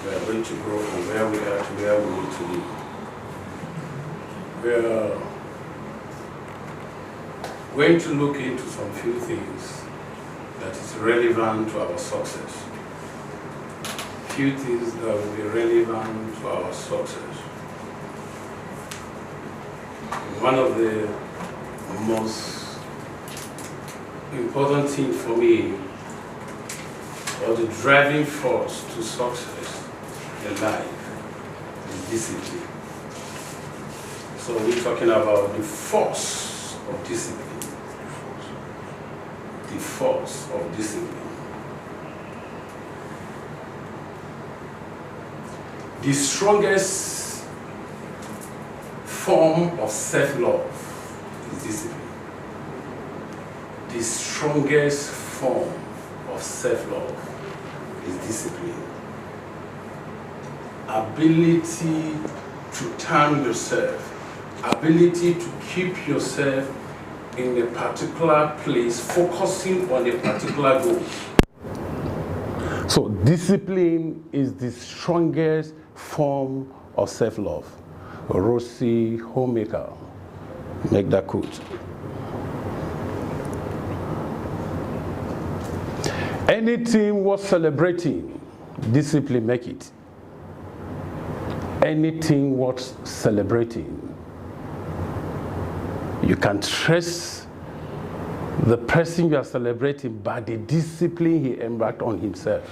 We are going to grow from where we are to where we need to be. We are going to look into some few things that is relevant to our success. Few things that will be relevant to our success. One of the most important things for me, or the driving force to success in life, is discipline. So we're talking about the force of discipline. The force of discipline. The strongest form of self-love is discipline. The strongest form of self-love is discipline. Ability to turn yourself, ability to keep yourself in a particular place, focusing on a particular goal. So discipline is the strongest form of self-love. Rosie Homemaker, make that quote. Anything worth celebrating, discipline make it. Anything worth celebrating, you can trace the person you are celebrating by the discipline he embarked on himself.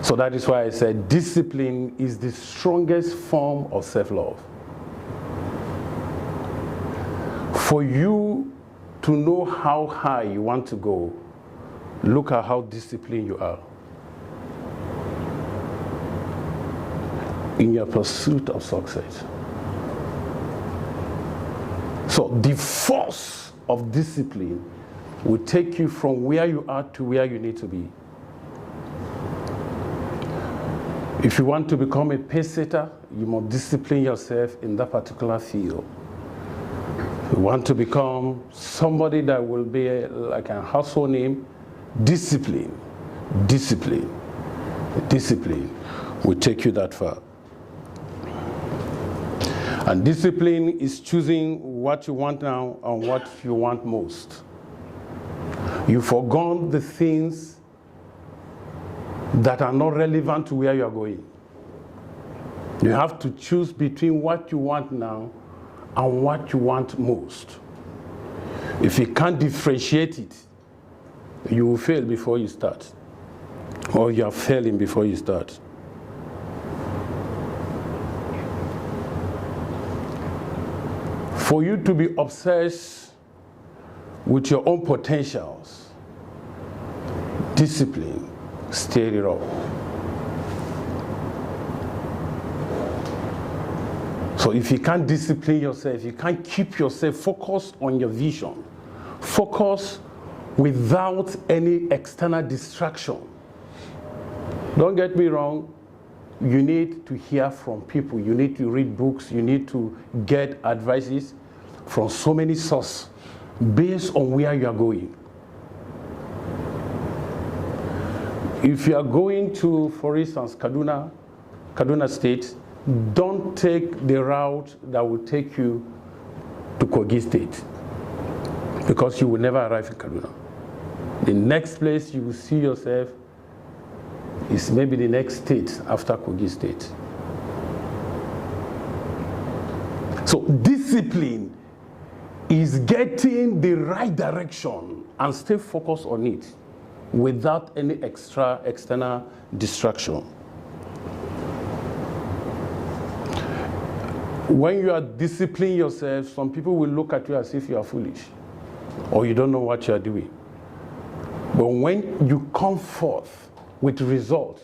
So that is why I said discipline is the strongest form of self-love. For you to know how high you want to go, look at how disciplined you are in your pursuit of success. So the force of discipline will take you from where you are to where you need to be. If you want to become a pace-setter, you must discipline yourself in that particular field. If you want to become somebody that will be like a household name, discipline will take you that far. And discipline is choosing what you want now and what you want most. You forgone the things that are not relevant to where you are going. You have to choose between what you want now and what you want most. If you can't differentiate it, you will fail before you start, or you are failing before you start. For you to be obsessed with your own potentials, discipline, stir it up. So if you can't discipline yourself, you can't keep yourself focused on your vision, focus without any external distraction. Don't get me wrong, you need to hear from people, you need to read books, you need to get advices from so many sources based on where you are going. If you are going to, for instance, Kaduna State, don't take the route that will take you to Kogi State, because you will never arrive in Kaduna. The next place you will see yourself is maybe the next state after Kogi State. So discipline is getting the right direction and stay focused on it without any external distraction. When you are disciplining yourself, some people will look at you as if you are foolish or you don't know what you are doing. But when you come forth with results,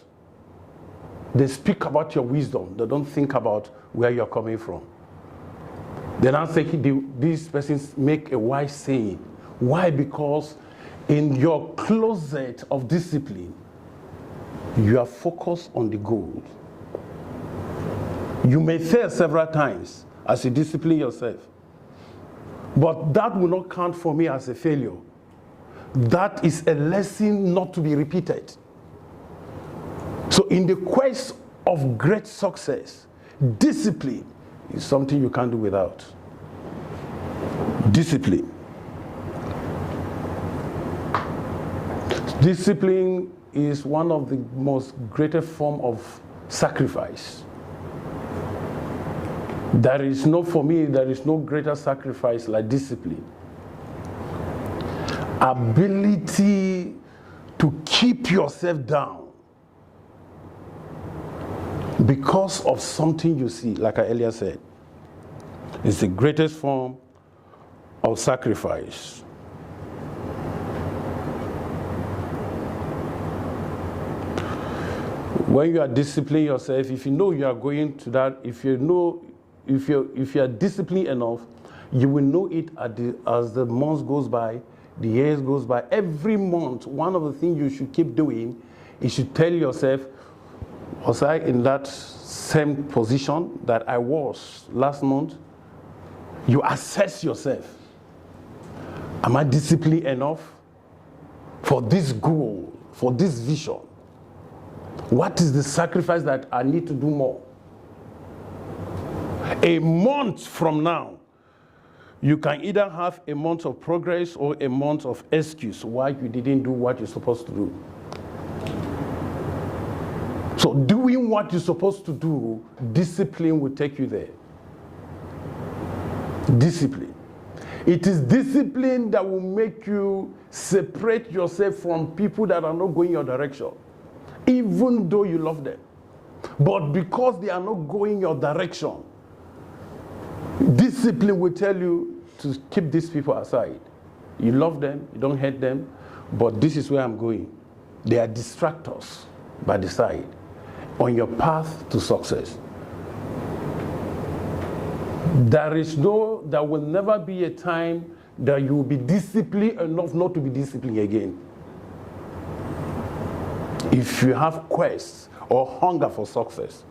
they speak about your wisdom. They don't think about where you're coming from. They don't say these persons make a wise saying. Why? Because in your closet of discipline, you are focused on the goal. You may fail several times as you discipline yourself, but that will not count for me as a failure. That is a lesson not to be repeated. So in the quest of great success, discipline is something you can't do without. Discipline. Discipline is one of the most greatest form of sacrifice. For me, there is no greater sacrifice like discipline. Ability to keep yourself down because of something you see, like I earlier said, is the greatest form of sacrifice. When you are disciplining yourself, if you know you are going to that, if you are disciplined enough, you will know it as the months goes by, the years goes by. Every month, one of the things you should keep doing is you tell yourself, was I in that same position that I was last month? You assess yourself. Am I disciplined enough for this goal, for this vision? What is the sacrifice that I need to do more? A month from now, you can either have a month of progress or a month of excuse why you didn't do what you're supposed to do. So doing what you're supposed to do, discipline will take you there. Discipline. It is discipline that will make you separate yourself from people that are not going your direction, even though you love them. But because they are not going your direction, discipline will tell you to keep these people aside. You love them, you don't hate them, but this is where I'm going. They are distractors by the side on your path to success. There will never be a time that you will be disciplined enough not to be disciplined again. If you have quest or hunger for success,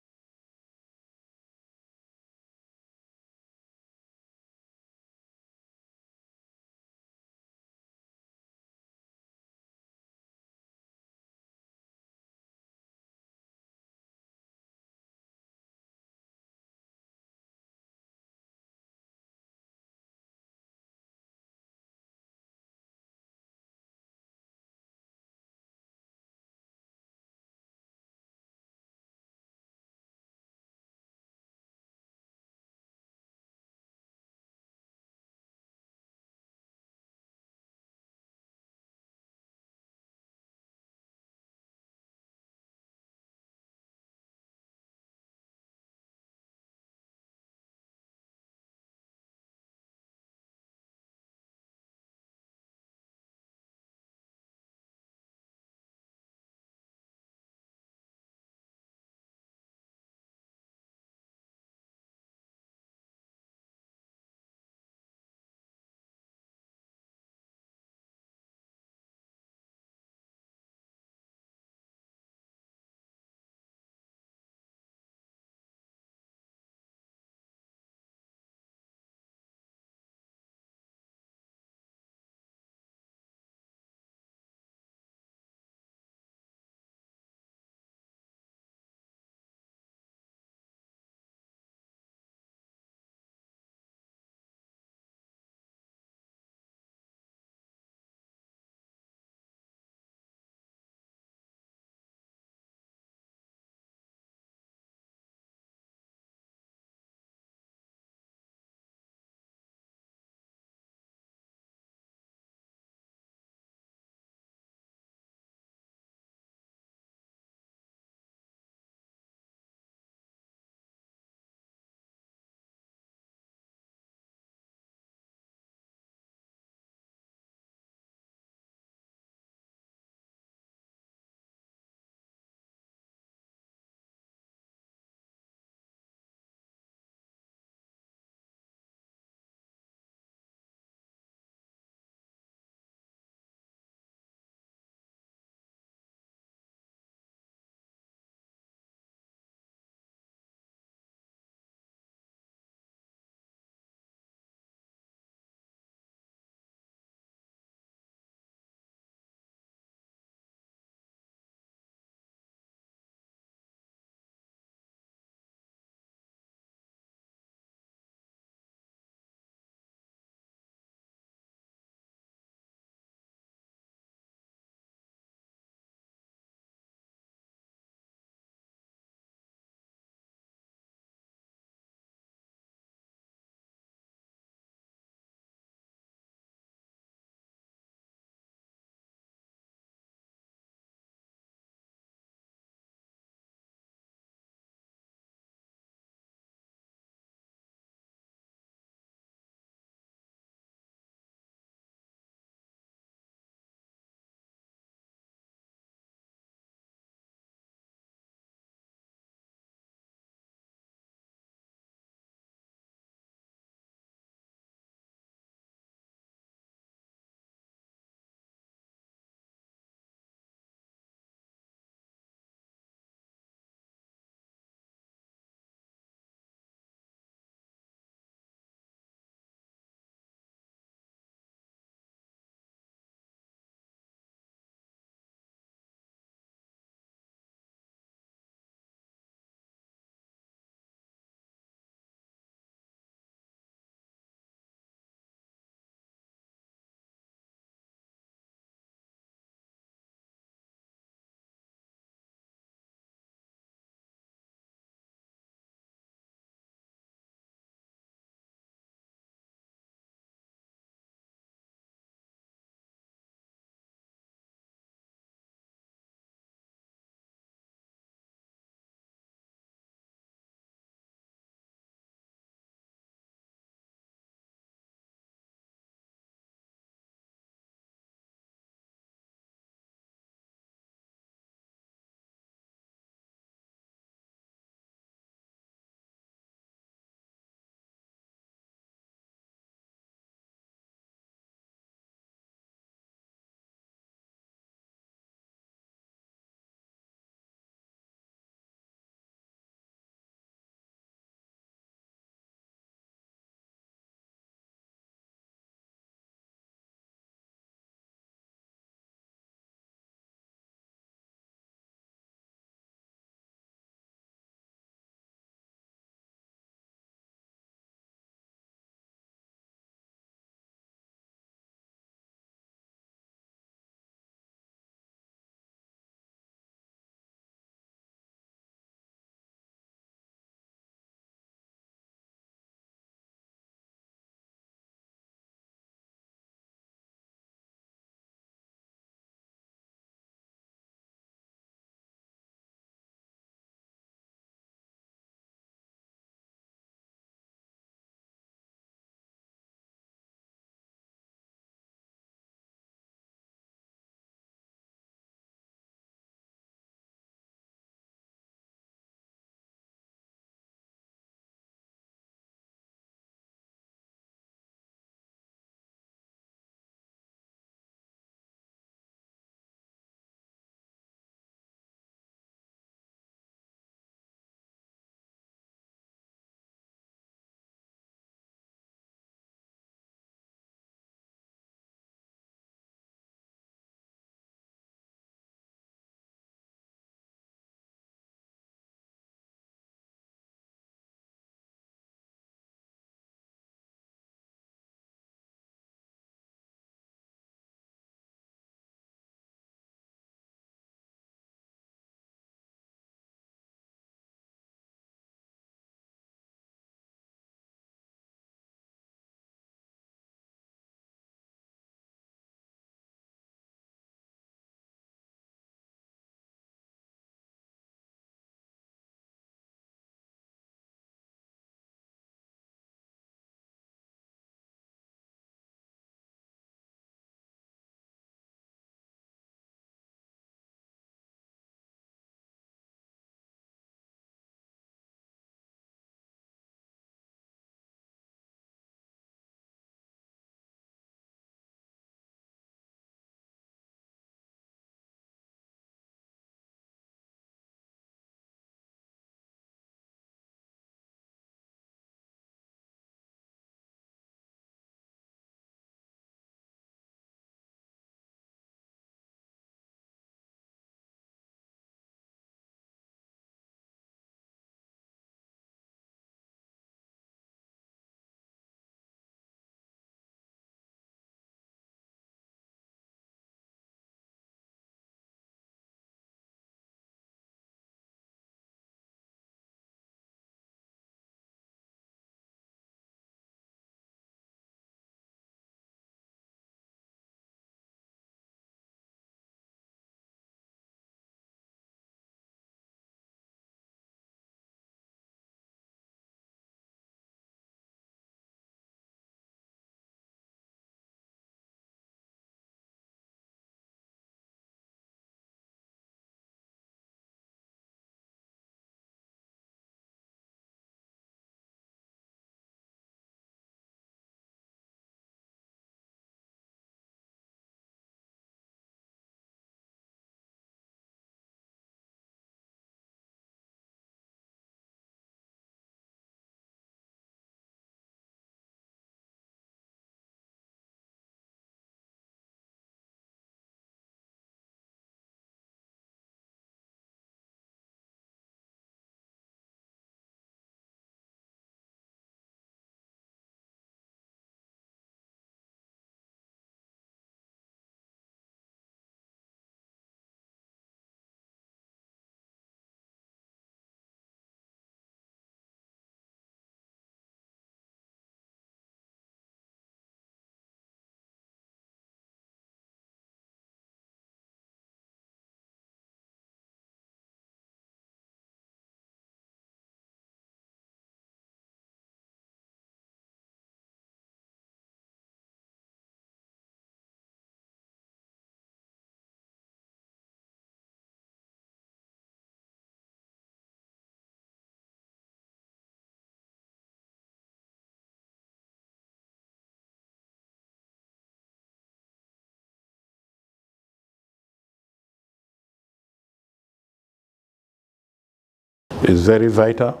is very vital,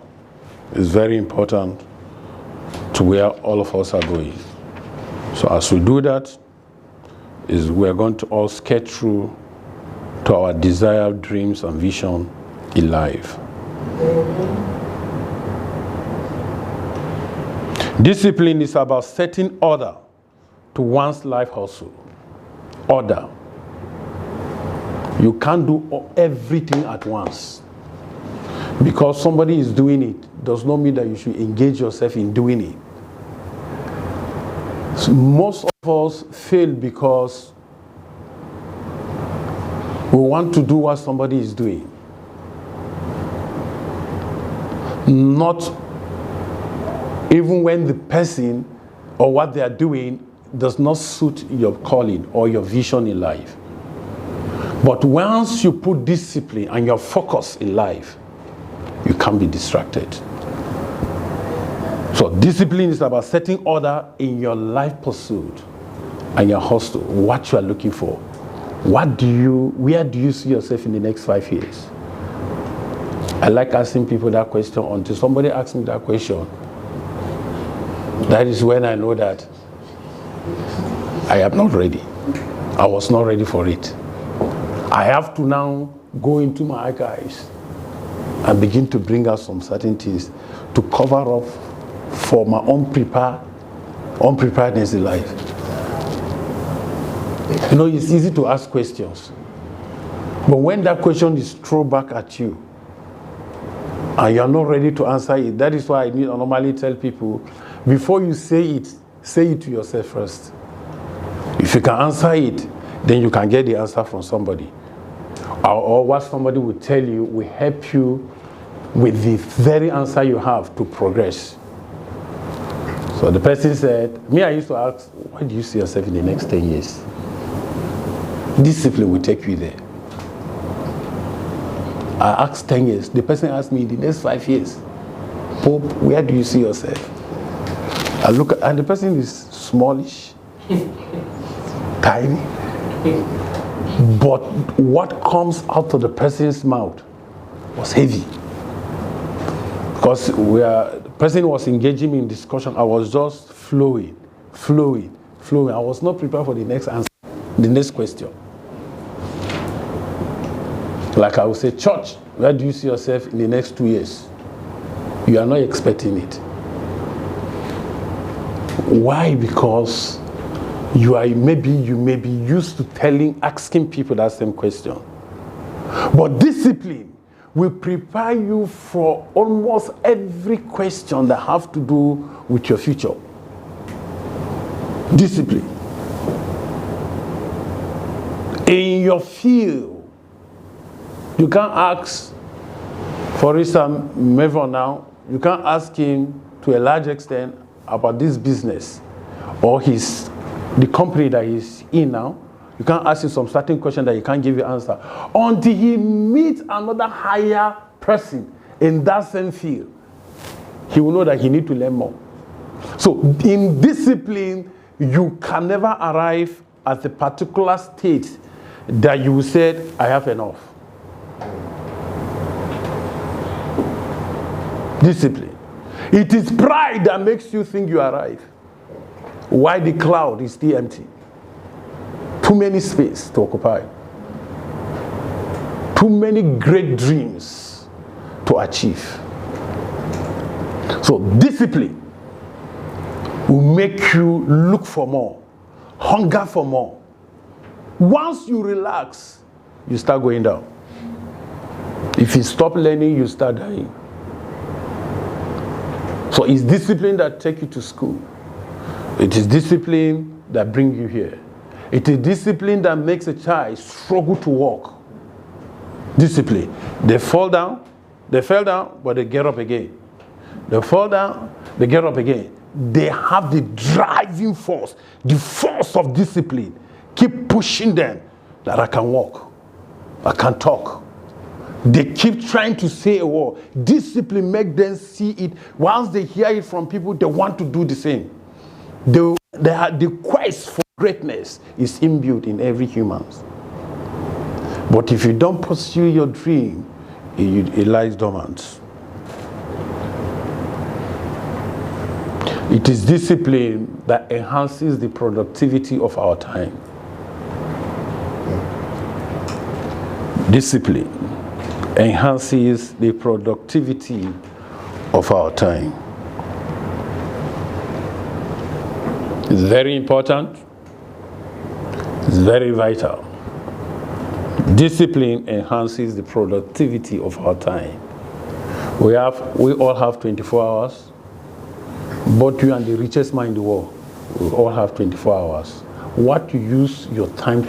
is very important to where all of us are going. So as we do that, we're going to all sketch through to our desired dreams and vision in life. Discipline is about setting order to one's life hustle. Order. You can't do everything at once. Because somebody is doing it does not mean that you should engage yourself in doing it. So most of us fail because we want to do what somebody is doing. Not even when the person or what they are doing does not suit your calling or your vision in life. But once you put discipline and your focus in life, you can't be distracted. So discipline is about setting order in your life pursuit and your hustle, what you are looking for. Where do you see yourself in the next 5 years? I like asking people that question. Until somebody asks me that question, that is when I know that I am not ready. I was not ready for it. I have to now go into my archives and begin to bring out some certain things to cover up for my unpreparedness in life. You know, it's easy to ask questions. But when that question is thrown back at you and you're not ready to answer it, that is why I normally tell people, before you say it to yourself first. If you can answer it, then you can get the answer from somebody. Or what somebody will tell you will help you with the very answer you have to progress. So the person said, I used to ask, where do you see yourself in the next 10 years? Discipline will take you there. I asked 10 years. The person asked me, in the next 5 years, Pope, where do you see yourself? I look at, and the person is smallish, tiny. But what comes out of the person's mouth was heavy. Because the person was engaging me in discussion, I was just flowing. I was not prepared for the next answer, the next question. Like I would say, church, where do you see yourself in the next 2 years? You are not expecting it. Why? Because you may be used to asking people that same question. But discipline will prepare you for almost every question that have to do with your future. Discipline. In your field, you can't ask, for instance, Mevon now, you can't ask him to a large extent about this business or the company that he's in now. You can't ask him some certain question that he can't give you answer until he meets another higher person in that same field. He will know that he needs to learn more. So in discipline, you can never arrive at a particular state that you said, I have enough. Discipline. It is pride that makes you think you arrive. Why the cloud is still empty? Too many space to occupy. Too many great dreams to achieve. So discipline will make you look for more, hunger for more. Once you relax, you start going down. If you stop learning, you start dying. So it's discipline that takes you to school. It is discipline that brings you here. It is discipline that makes a child struggle to walk. Discipline. They fell down, but they get up again. They fall down, they get up again. They have the driving force, the force of discipline. Keep pushing them that I can walk, I can talk. They keep trying to say a word. Discipline makes them see it. Once they hear it from people, they want to do the same. The quest for greatness is imbued in every human. But if you don't pursue your dream, it lies dormant. It is discipline that enhances the productivity of our time. Discipline enhances the productivity of our time. It's very important. It's very vital. Discipline enhances the productivity of our time. We all have 24 hours. Both you and the richest man in the world, we all have 24 hours. What you use your time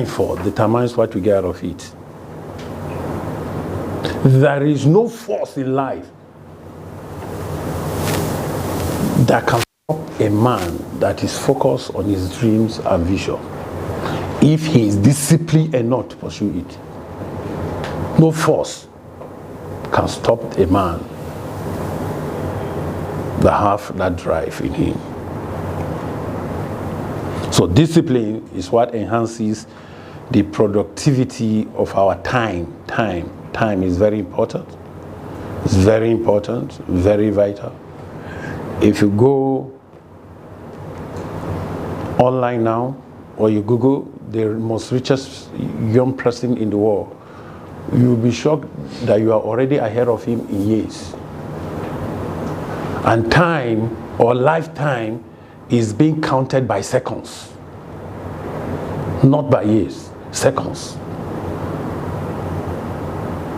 for determines what you get out of it. There is no force in life that can stop a man that is focused on his dreams and vision if he is disciplined enough to pursue it. No force can stop a man that have that drive in him. So discipline is what enhances the productivity of our time. Time is very important. It's very important, very vital. If you go online now, or you Google the most richest young person in the world, you'll be shocked that you are already ahead of him in years. And time, or lifetime, is being counted by seconds, not by years, seconds.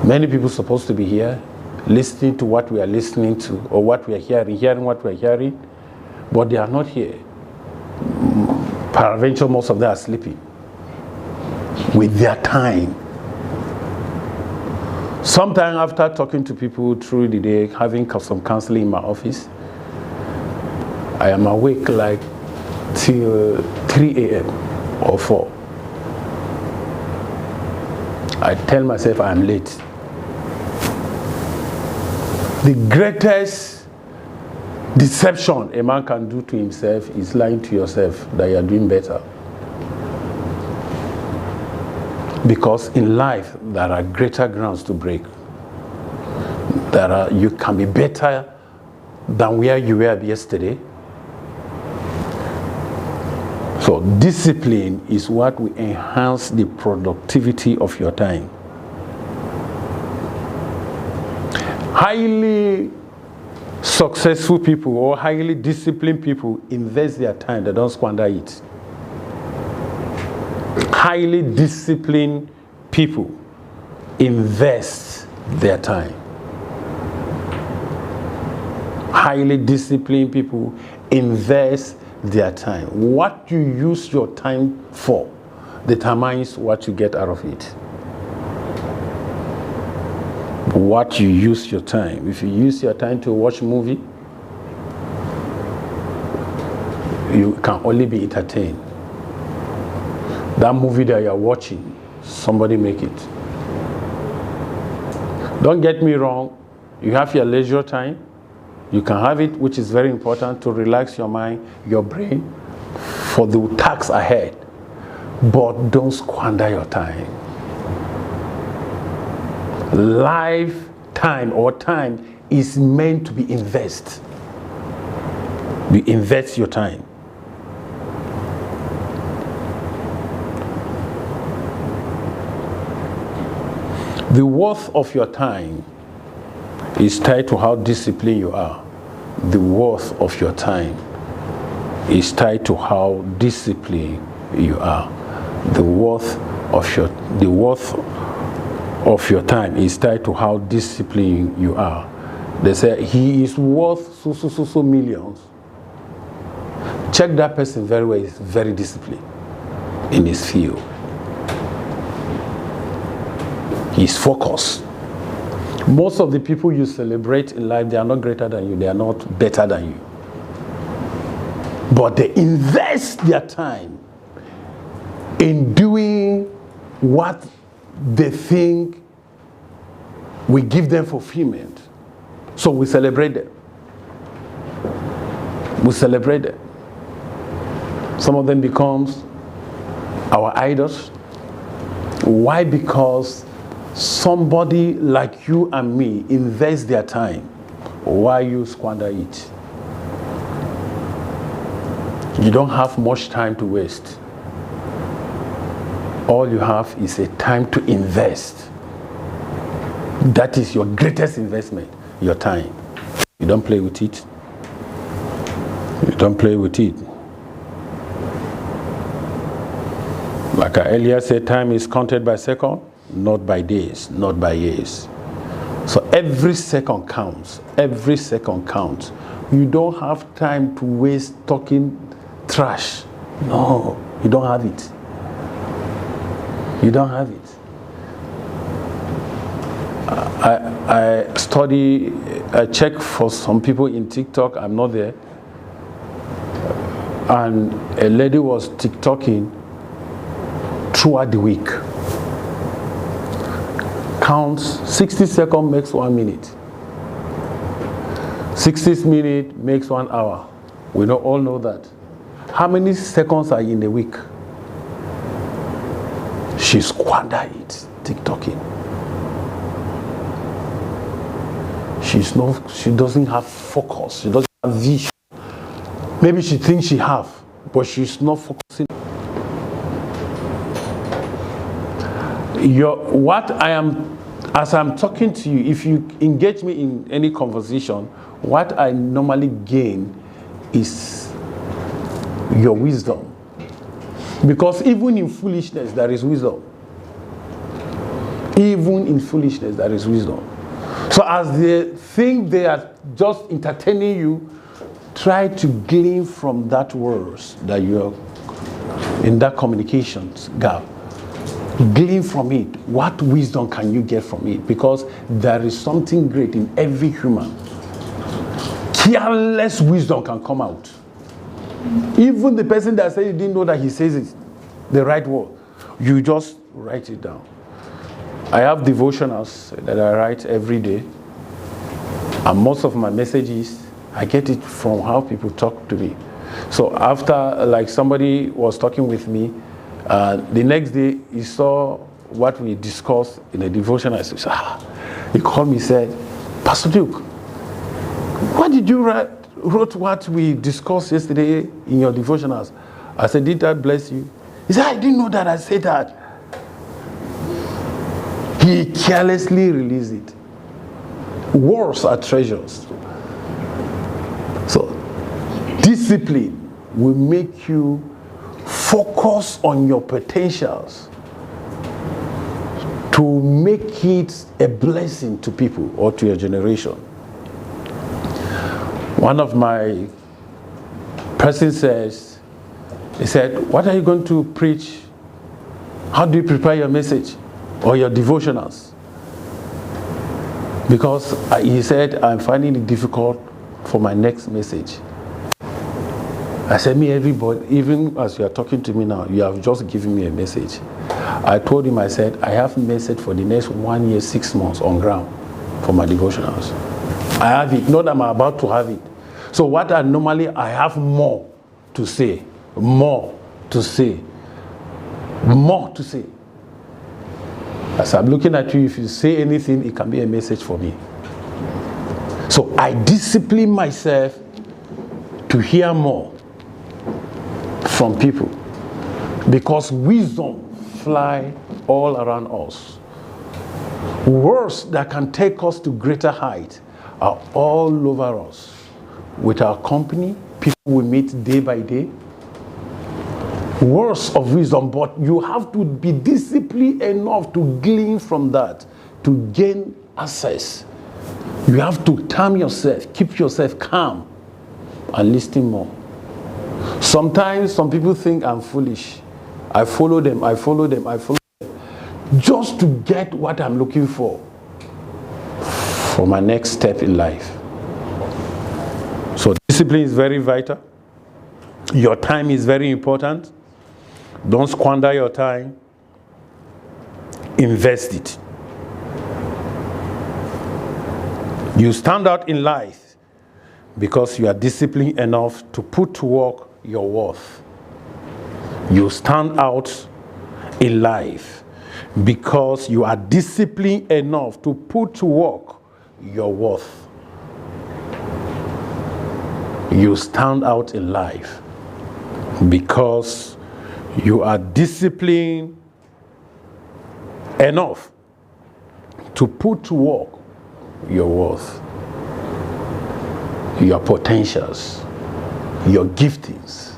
Many people are supposed to be here, listening to what we are listening to, or what we are hearing what we are hearing, but they are not here. Peradventure, most of them are sleeping with their time. Sometime after talking to people through the day, having some counseling in my office, I am awake like till 3 a.m. or 4. I tell myself I am late. The greatest deception a man can do to himself is lying to yourself that you are doing better. Because in life, there are greater grounds to break. You can be better than where you were yesterday. So discipline is what will enhance the productivity of your time. Highly successful people or highly disciplined people invest their time, they don't squander it. Highly disciplined people invest their time. Highly disciplined people invest their time. What you use your time for determines what you get out of it. What you use your time. If you use your time to watch a movie, you can only be entertained. That movie that you're watching, somebody make it. Don't get me wrong, you have your leisure time. You can have it, which is very important to relax your mind, your brain, for the tasks ahead. But don't squander your time. Lifetime or time is meant to be invested. You invest your time. The worth of your time is tied to how disciplined you are. The worth of your time is tied to how disciplined you are. The worth of your time is tied to how disciplined you are. They say he is worth so millions. Check that person very well. He's very disciplined in his field. He's focused. Most of the people you celebrate in life, they are not greater than you. They are not better than you. But they invest their time in doing what they think will give them fulfillment. So we celebrate them. We celebrate them. Some of them becomes our idols. Why? Because somebody like you and me invest their time why you squander it? You don't have much time to waste. All you have is a time to invest. That is your greatest investment, your time. You don't play with it. You don't play with it. Like I earlier said, time is counted by seconds, not by days, not by years. So every second counts. Every second counts. You don't have time to waste talking trash. No, you don't have it. You don't have it. I check for some people in TikTok. I'm not there. And a lady was TikToking throughout the week. Counts 60 seconds makes 1 minute. 60 minutes makes 1 hour. We all know that. How many seconds are in a week? She squandered it TikToking. She doesn't have focus. She doesn't have vision. Maybe she thinks she have, but she's not focusing. As I'm talking to you, if you engage me in any conversation, what I normally gain is your wisdom. Because even in foolishness, there is wisdom. Even in foolishness, there is wisdom. So as they think they are just entertaining you, try to glean from that words that you're in that communications gap. Glean from it. What wisdom can you get from it? Because there is something great in every human. Careless wisdom can come out. Even the person that said you didn't know that he says it, the right word, you just write it down. I have devotionals that I write every day, and most of my messages, I get it from how people talk to me. So after, like, somebody was talking with me, the next day he saw what we discussed in a devotional. I said, he called me and said, Pastor Duke, what did you wrote what we discussed yesterday in your devotionals? I said, did that bless you? He said, I didn't know that I said that. He carelessly released it. Words are treasures. So, discipline will make you focus on your potentials to make it a blessing to people or to your generation. One of my persons says, he said, what are you going to preach? How do you prepare your message or your devotionals? Because he said, I'm finding it difficult for my next message. I said, everybody, even as you are talking to me now, you have just given me a message. I told him, I said, I have a message for the next 1 year, 6 months on ground for my devotionals. I have it, not that I'm about to have it. So what I have more to say, more to say, more to say. As I'm looking at you, if you say anything, it can be a message for me. So I discipline myself to hear more from people, because wisdom fly all around us. Words that can take us to greater height are all over us. With our company, people we meet day by day. Words of wisdom, but you have to be disciplined enough to glean from that, to gain access. You have to calm yourself, keep yourself calm, and listen more. Sometimes some people think I'm foolish. I follow them, just to get what I'm looking for my next step in life. So discipline is very vital. Your time is very important. Don't squander your time. Invest it. You stand out in life because you are disciplined enough to put to work your worth. You stand out in life because you are disciplined enough to put to work your worth. You stand out in life because you are disciplined enough to put to work your worth, your potentials, your giftings.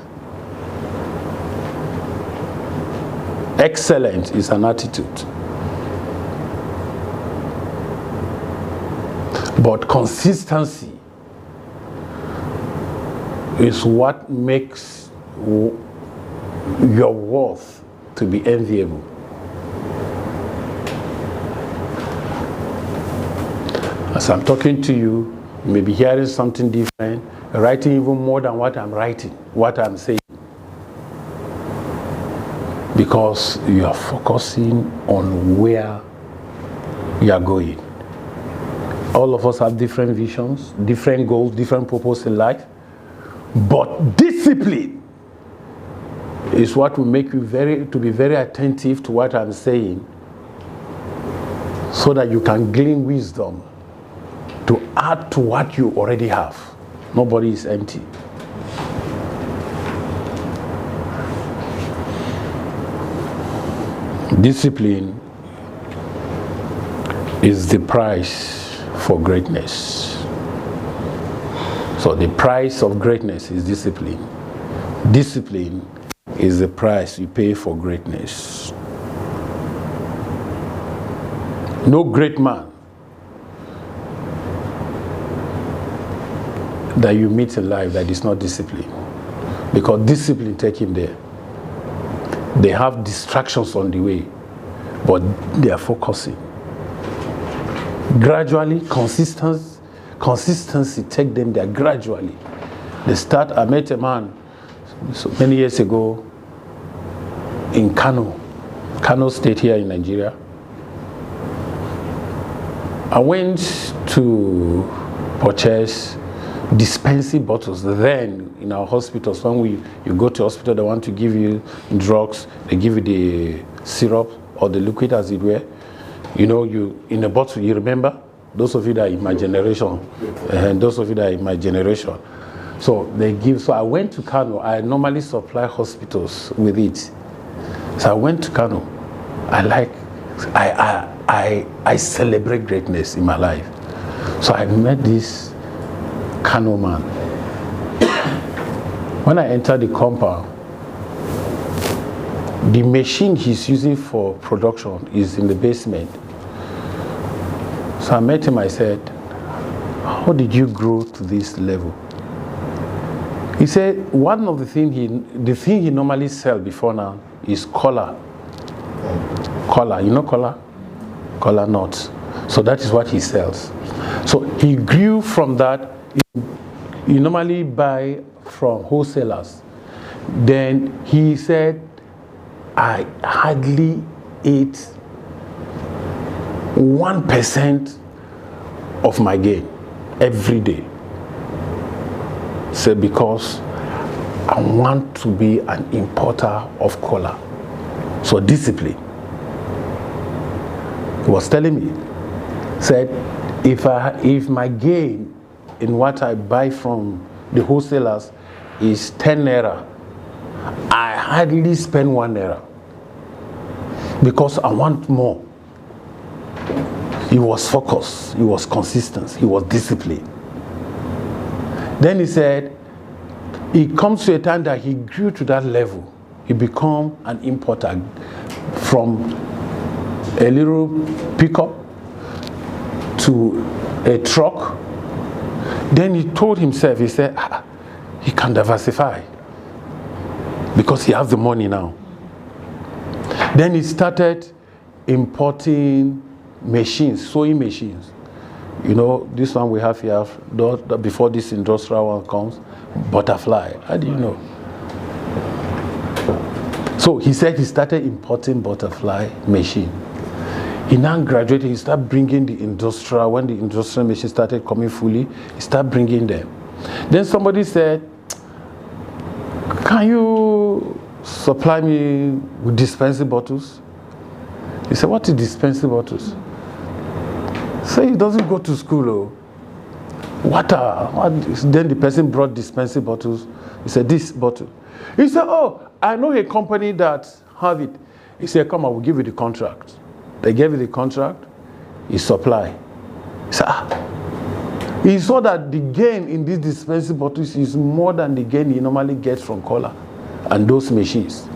Excellence is an attitude. But consistency is what makes your worth to be enviable. As I'm talking to you, you may be hearing something different, writing even more than what I'm writing, what I'm saying. Because you are focusing on where you are going. All of us have different visions, different goals, different purpose in life. But discipline is what will make you to be very attentive to what I'm saying, so that you can glean wisdom to add to what you already have. Nobody is empty. Discipline is the price for greatness. So the price of greatness is discipline. Discipline is the price you pay for greatness. No great man that you meet in life that is not disciplined, because discipline takes him there. They have distractions on the way, but they are focusing. Gradually, consistency take them there gradually. They start. I met a man so many years ago in Kano State here in Nigeria. I went to purchase dispensing bottles. Then in our hospitals, when you go to hospital, they want to give you drugs. They give you the syrup or the liquid, as it were. You know, you in a bottle. You remember? Those of you that are in my generation, and those of you that are in my generation. So they give. So I went to Kano. I normally supply hospitals with it. So I went to Kano. I celebrate greatness in my life. So I met this Kano man. When I entered the compound, the machine he's using for production is in the basement. So I met him. I said, "How did you grow to this level?" He said, "One of the thing he normally sells before now is collar. Collar, you know collar? Collar nuts. So that is what he sells. So he grew from that. He normally buy from wholesalers. Then he said, I hardly ate 1% of my gain every day. Said, because I want to be an importer of collar. So discipline. He was telling me, said, if my gain in what I buy from the wholesalers is 10 naira, I hardly spend 1 naira because I want more. He was focused, he was consistent, he was disciplined. Then he said, it comes to a time that he grew to that level. He became an importer from a little pickup to a truck. Then he told himself, he said, he can diversify because he has the money now. Then he started importing machines, sewing machines. You know, this one we have here, before this industrial one comes, butterfly. How do you know? So he said he started importing butterfly machine. He now graduated, he started bringing the industrial, when the industrial machine started coming fully, he started bringing them. Then somebody said, can you supply me with dispensing bottles? He said, what is dispensing bottles? Say he doesn't go to school. Water. Then the person brought dispensing bottles. He said, this bottle. He said, oh, I know a company that have it. He said, come, I will give you the contract. They gave you the contract. He supply. He said, He saw that the gain in these dispensing bottles is more than the gain he normally gets from cola and those machines.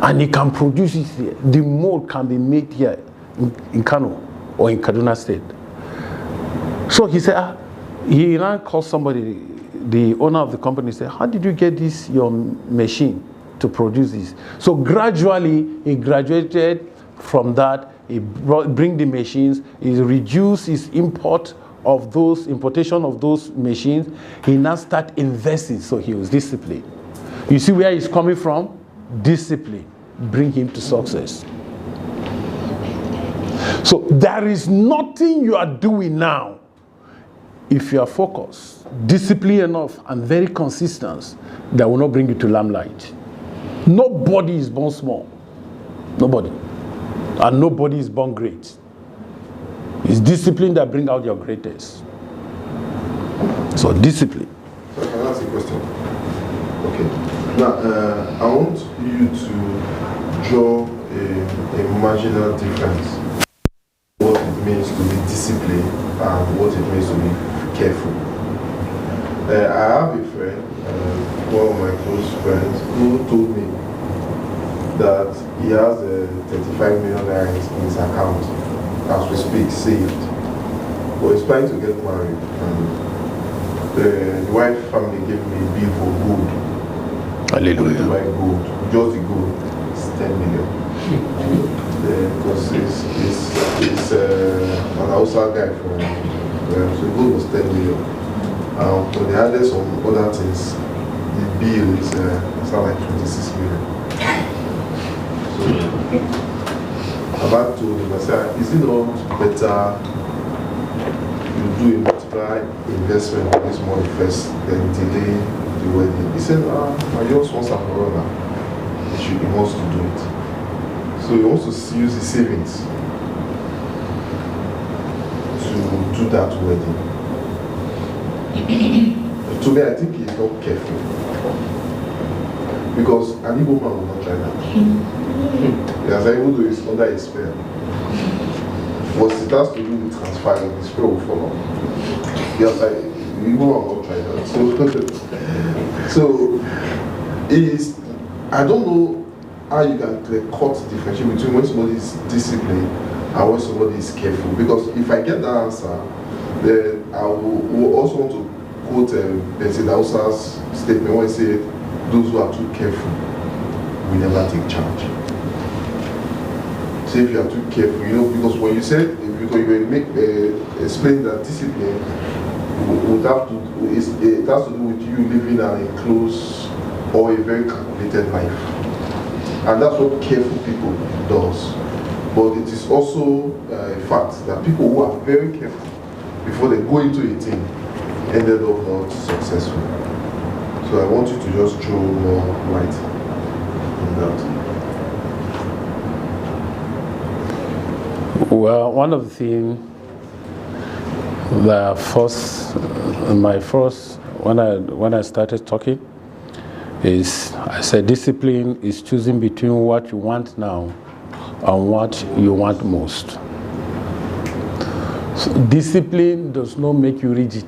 And he can produce it here. The mold can be made here in Kano or in Kaduna State. So he said, he now called somebody, the owner of the company, said, how did you get this, your machine, to produce this? So gradually, he graduated from that. He bring the machines. He reduced his importation of those machines. He now start investing. So he was disciplined. You see where he's coming from? Discipline bring him to success. So there is nothing you are doing now. If you are focused, disciplined enough, and very consistent, that will not bring you to limelight. Nobody is born small. Nobody. And nobody is born great. It's discipline that brings out your greatest. So discipline. So can I ask a question? Okay. Now, I want you to draw a marginal difference. What it means to be disciplined and what it means to be careful. I have a friend, one of my close friends, who told me that he has 35 million naira in his account, as we speak, saved. But he's planning to get married. And the wife family gave me a bill for gold. Hallelujah. To buy gold. Just the gold is 10 million. Because it's an outside guy from so the gold was 10 million. But they added some other things. The bill is like 26 million. So I've told him, I said, is it not better you do a multiplier investment with this money first, then delay the wedding? He said, I just want some corona. He wants to do it. So he wants to use the savings to do that wedding. To me, I think he's not careful. Because an Igbo man will not try that. Yes, even though it's under his spell. But it has to do with transfer, and the spell will follow. Yes, the Igbo man will not try that. So I don't know how you can cut the differentiation between when somebody is disciplined and when somebody is careful. Because if I get that answer, then I will also want to quote Benson Dausa's statement when he said, those who are too careful will never take charge. So if you are too careful, because when you said, because you explain that discipline would have to, it has to do with you living an enclosed or a very calculated life. And that's what careful people does. But it is also a fact that people who are very careful before they go into a thing ended up not successful. So I want you to just throw more light on that. Well, one of the things that when I started talking is, I said discipline is choosing between what you want now and what you want most. So discipline does not make you rigid.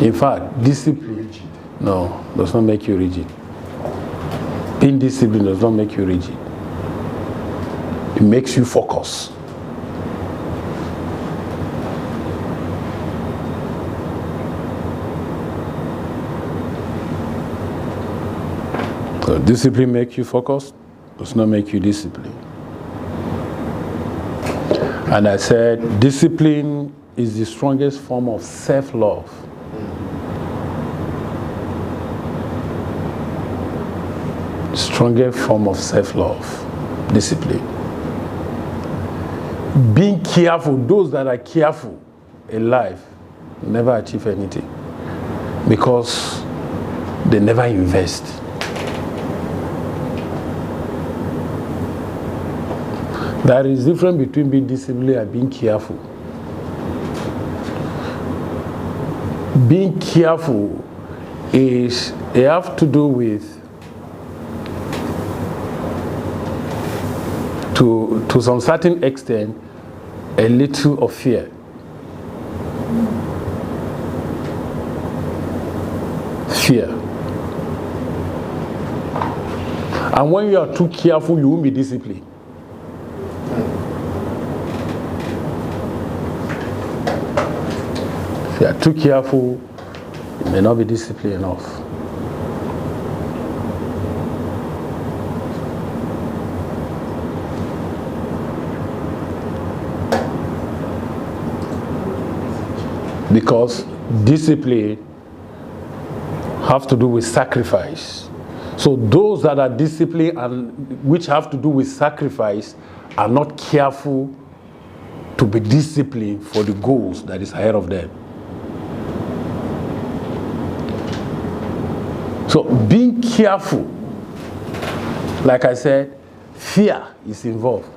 In fact, discipline does not make you rigid. Being disciplined does not make you rigid. It makes you focus. So discipline makes you focus, does not make you disciplined. And I said discipline is the strongest form of self-love. Strongest form of self-love, discipline. Being careful, those that are careful in life never achieve anything because they never invest. There is a difference between being disciplined and being careful. being careful is, it have to do with, to some certain extent, a little of fear. Fear. And when you are too careful, you won't be disciplined. If you are too careful, you may not be disciplined enough. Because discipline have to do with sacrifice. So those that are disciplined and which have to do with sacrifice are not careful to be disciplined for the goals that is ahead of them. So being careful, like I said, fear is involved.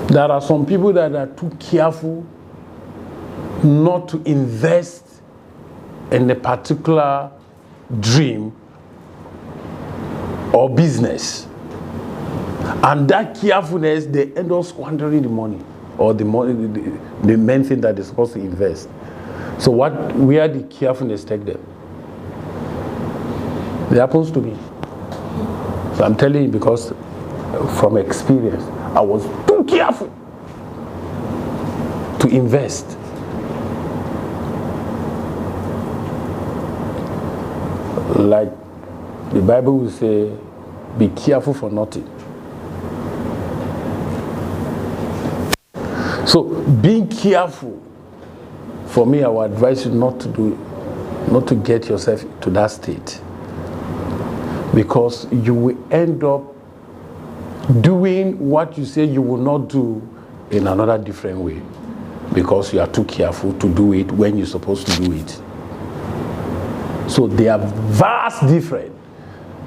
There are some people that are too careful not to invest in a particular dream or business. And that carefulness, they end up squandering the money, or the money, the main thing that they're supposed to invest. So where the carefulness take them? It happens to me. So I'm telling you because from experience, I was too careful to invest. Like the Bible will say, be careful for nothing. So being careful, for me, I would advise you not to get yourself to that state, because you will end up doing what you say you will not do in another different way, because you are too careful to do it when you're supposed to do it. So they are vast different.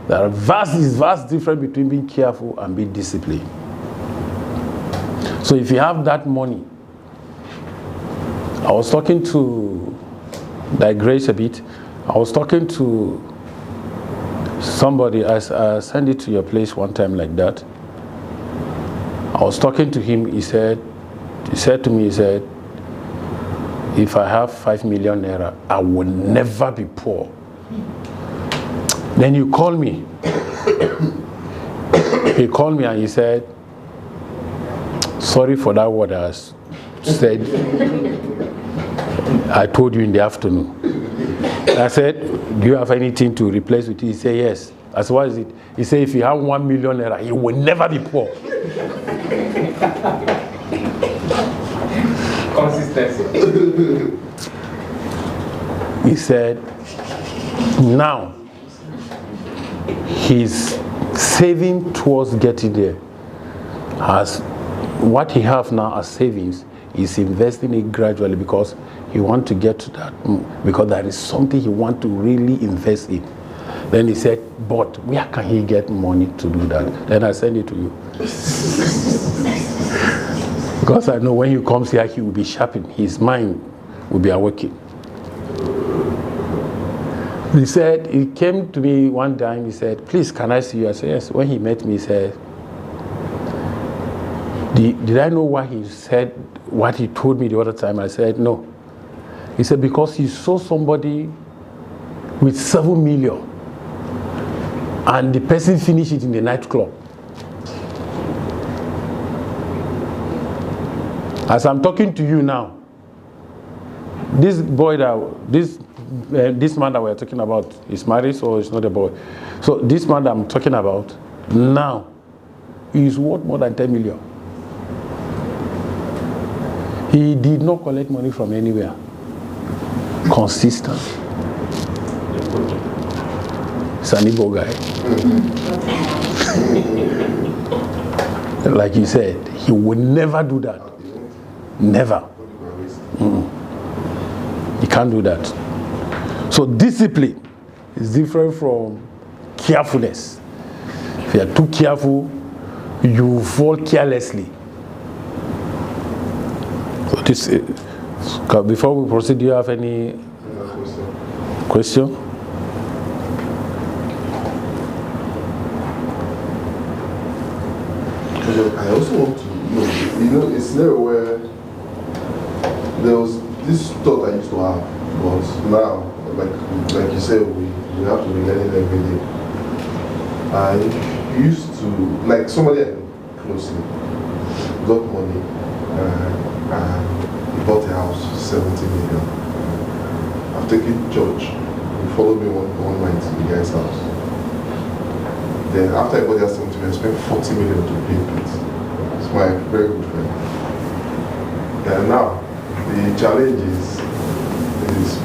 There are vast difference between being careful and being disciplined. So if you have that money, I was talking to, digress a bit, I was talking to somebody, I sent it to your place one time like that. I was talking to him, he said to me, if I have 5 million naira, I will never be poor. Then you call me. He called me and he said, sorry for that word I said. I told you in the afternoon. I said, do you have anything to replace with it? He said, yes. I said, what is it? He said, if you have 1 million naira, you will never be poor. Consistency. He said, now he's saving towards getting there. As what he have now as savings, he's investing it gradually because he want to get to that, because there is something he want to really invest in. Then he said, but where can he get money to do that? Then I send it to you. Because I know when he comes here, he will be sharpened. His mind will be awakened. He said, he came to me one time, he said, please, can I see you? I said, yes. When he met me, he said, did I know what he said, what he told me the other time? I said, no. He said, because he saw somebody with 7 million and the person finished it in the nightclub. As I'm talking to you now, this boy this man that we're talking about is married, so it's not a boy. So this man that I'm talking about now is worth more than 10 million. He did not collect money from anywhere. Consistent. He's an Igbo guy. Like you said, he would never do that. Never. He can't do that. So discipline is different from carefulness. If you are too careful, you fall carelessly. So this, Before we proceed, do you have any question? I also want to know, a scenario where there was this thought I used to have, but now, like you said, we have to be learning every day. I used to, like somebody I know closely, got money, and he bought a house, 70 million. I've taken church, he followed me one night to the guy's house. Then after I bought that 70 million, I spent 40 million to pay it. It's my very good friend. And now, the challenge is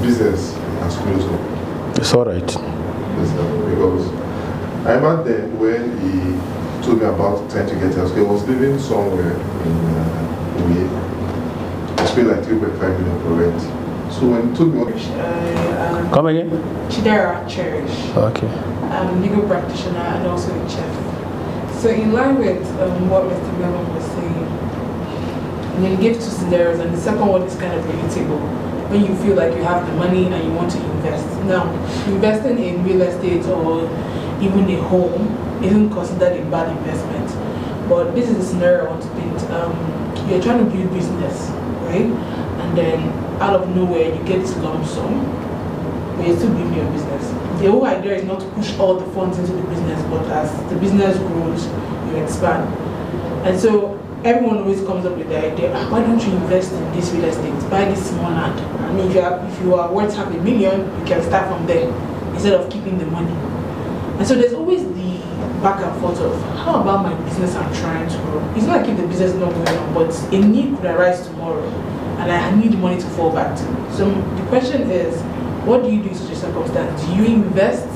business has closed up. It's all right. Because I remember then when he told me about trying to get a house. He was living somewhere in Uye. He spent like 3.5 million for rent. So when he told me what... Come again? Chidera Cherish. Okay. I'm a legal practitioner and also a chef. So in line with what Mr. Melon was saying, and then he gave two scenarios, and the second one is kind of relatable. When you feel like you have the money and you want to invest. Now, investing in real estate or even a home isn't considered a bad investment. But this is a scenario I want to paint. You're trying to build business, right? And then out of nowhere you get this lump sum, but you're still building your business. The whole idea is not to push all the funds into the business, but as the business grows, you expand. And so everyone always comes up with the idea, why don't you invest in this real estate? Buy this small land. And if you are worth $500,000, you can start from there instead of keeping the money. And so there's always the back and forth of, how about my business I'm trying to grow? It's not like if the business is not going on, but a need could arise tomorrow, and I need money to fall back to. So the question is, what do you do in such a circumstance? Do you invest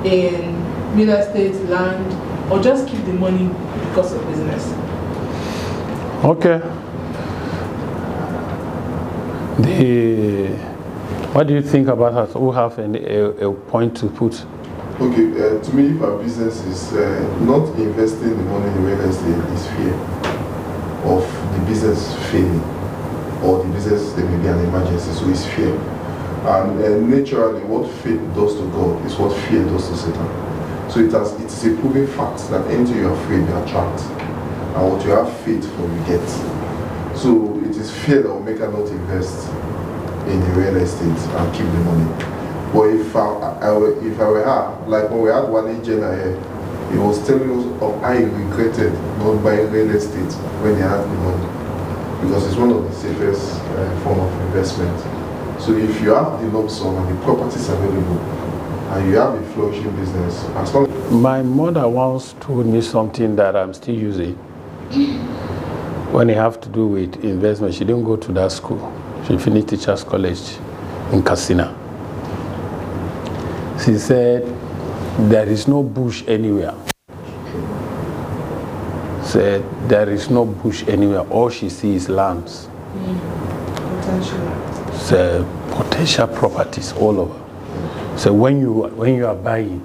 in real estate, land, or just keep the money because of business? Okay. What do you think about us? Who have a point to put? Okay, to me, if our business is not investing the money in real estate, is fear of the business failing, or the business, there may be an emergency, so it's fear. And naturally, what faith does to God is what fear does to Satan. So it is a proven fact that anything you are afraid, you attract. And what you have faith for, you get. So it is fear that will make us not invest in the real estate and keep the money. But if I were her, like when we had one agent here, he was telling us of how he regretted not buying real estate when he had the money. Because it's one of the safest form of investment. So if you have the lump sum and the properties available, and you have a flourishing business, as long as... My mother once told me something that I'm still using. When it have to do with investment, she didn't go to that school. She finished Teachers College in Katsina. She said, there is no bush anywhere. Said, there is no bush anywhere. All she sees is lands. So, potential properties all over. So when you are buying,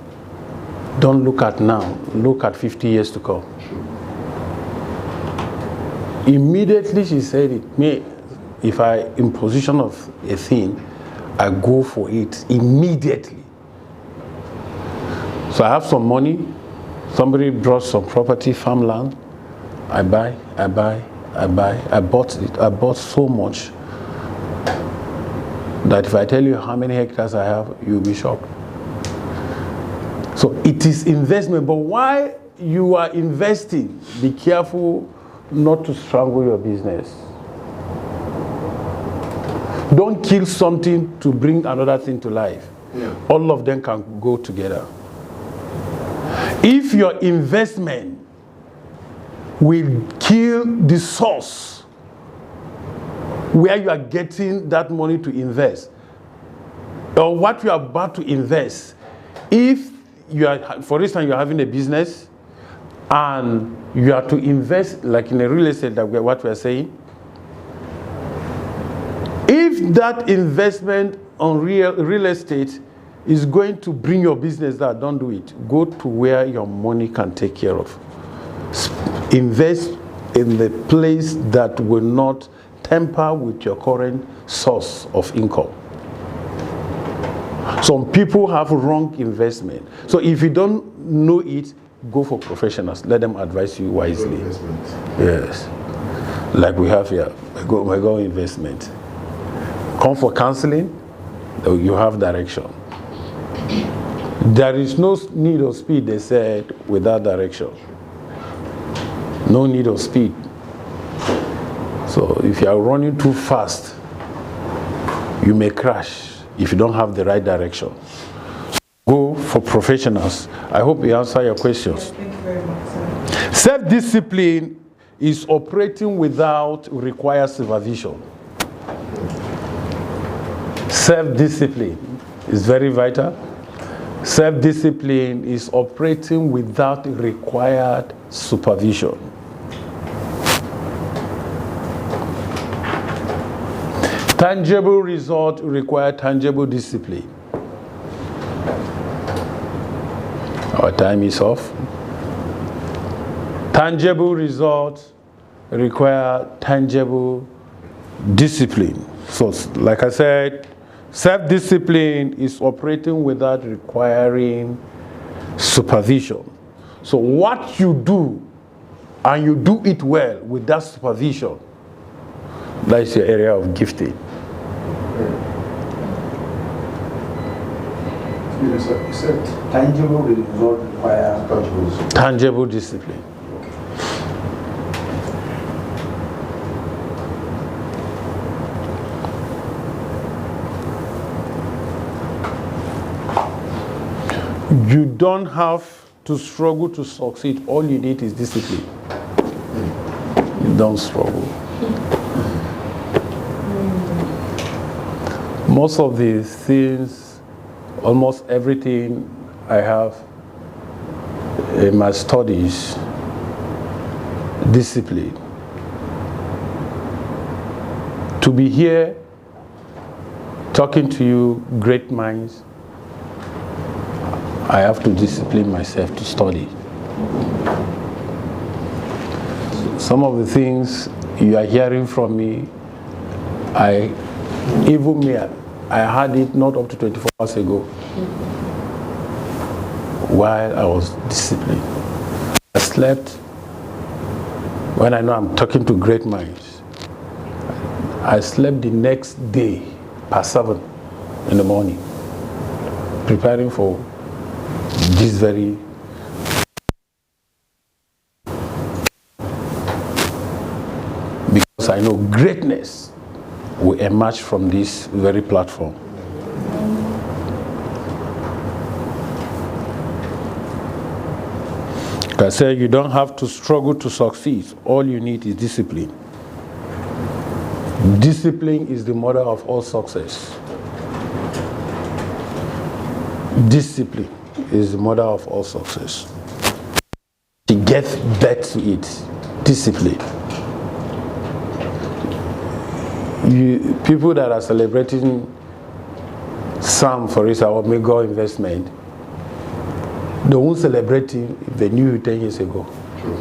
don't look at now, look at 50 years to come. Immediately she said it. Me, if I in position of a thing, I go for it immediately. So I have some money, somebody brought some property, farmland, I buy. I bought it. I bought so much that if I tell you how many hectares I have, you'll be shocked. So it is investment, but while you are investing, be careful not to strangle your business. Don't kill something to bring another thing to life. Yeah. All of them can go together. If your investment will kill the source where you are getting that money to invest, or what you are about to invest, if you are, for instance, you are having a business and you are to invest like in a real estate, like what we are saying, if that investment on real estate is going to bring your business down, don't do it. Go to where your money can take care of. Invest in the place that will not temper with your current source of income. Some people have wrong investment. So if you don't know it, go for professionals. Let them advise you wisely. Yes. Like we have here, my go investment. Come for counseling, you have direction. There is no need of speed, they said, without direction. No need of speed. So if you are running too fast, you may crash if you don't have the right direction. Go for professionals. I hope we answer your questions. Yes, thank you very much, sir. Self-discipline is operating without required supervision. Self-discipline is very vital. Self-discipline is operating without required supervision. Tangible results require tangible discipline. Our time is off. Tangible results require tangible discipline. So, like I said, self-discipline is operating without requiring supervision. So what you do, and you do it well with that supervision, that is your area of gifting. You said tangible result require tangible discipline. You don't have to struggle to succeed. All you need is discipline. You don't struggle. Most of the things, almost everything I have in my studies, discipline. To be here talking to you, great minds, I have to discipline myself to study. Some of the things you are hearing from me, I had it not up to 24 hours ago while I was disciplined. I slept when I know I'm talking to great minds. I slept the next day past 7 in the morning, preparing for this very because I know greatness will emerge from this very platform. Like I said, you don't have to struggle to succeed. All you need is discipline. Discipline is the mother of all success. Discipline is the mother of all success. To get back to it, discipline. People that are celebrating some, for instance, or mega investment, they won't celebrate it if they knew you 10 years ago. True.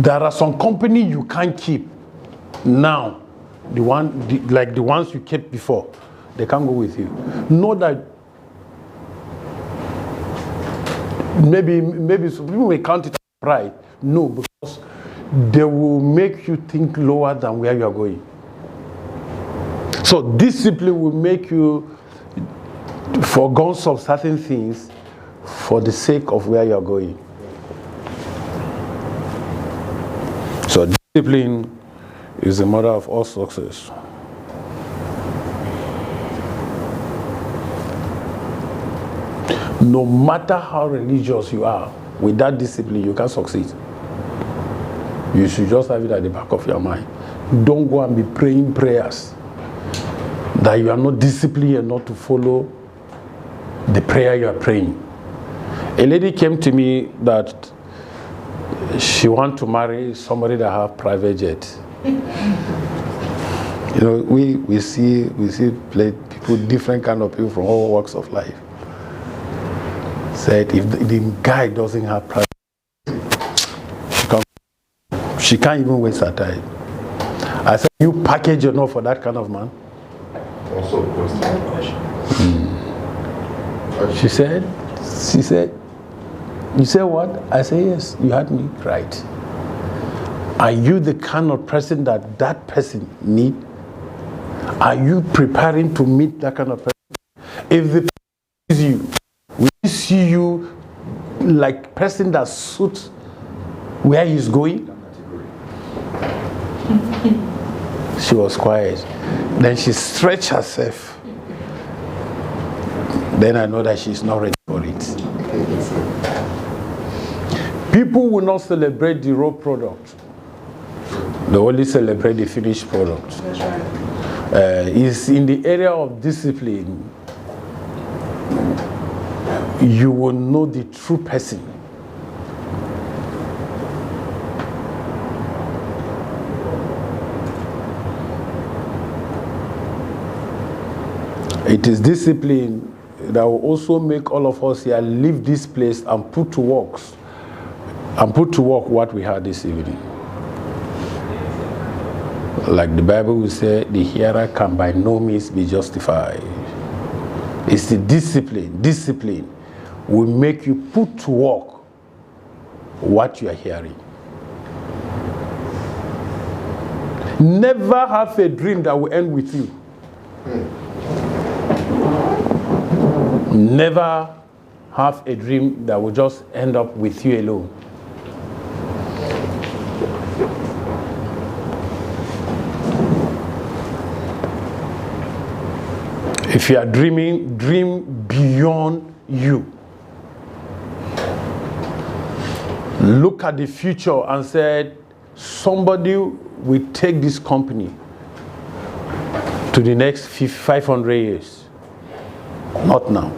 There are some companies you can't keep now. Like the ones you kept before, they can't go with you. Not that maybe some people may count it as pride. No, because they will make you think lower than where you are going. So discipline will make you forgo some certain things for the sake of where you are going. So discipline is the mother of all success. No matter how religious you are, without discipline you can't succeed. You should just have it at the back of your mind. Don't go and be praying prayers that you are not disciplined enough to follow the prayer you are praying. A lady came to me that she wants to marry somebody that have private jet. You know, we see people, different kind of people from all walks of life. Said if the guy doesn't have private, She can't even waste her time. I said, you package enough for that kind of man? Also a question. She said, you said what? I said, yes, you had me right. Are you the kind of person that person need? Are you preparing to meet that kind of person? If the person sees you, will he see you like person that suits where he's going? She was quiet. Then she stretched herself. Then I know that she's not ready for it. People will not celebrate the raw product. They only celebrate the finished product. That's right. It's in the area of discipline you will know the true person. It is discipline that will also make all of us here leave this place and put to work what we had this evening. Like the Bible will say, the hearer can by no means be justified. It's the discipline will make you put to work what you are hearing. Never have a dream that will end with you. Never have a dream that will just end up with you alone. If you are dreaming, dream beyond you. Look at the future and said, somebody will take this company to the next 500 years. Not now.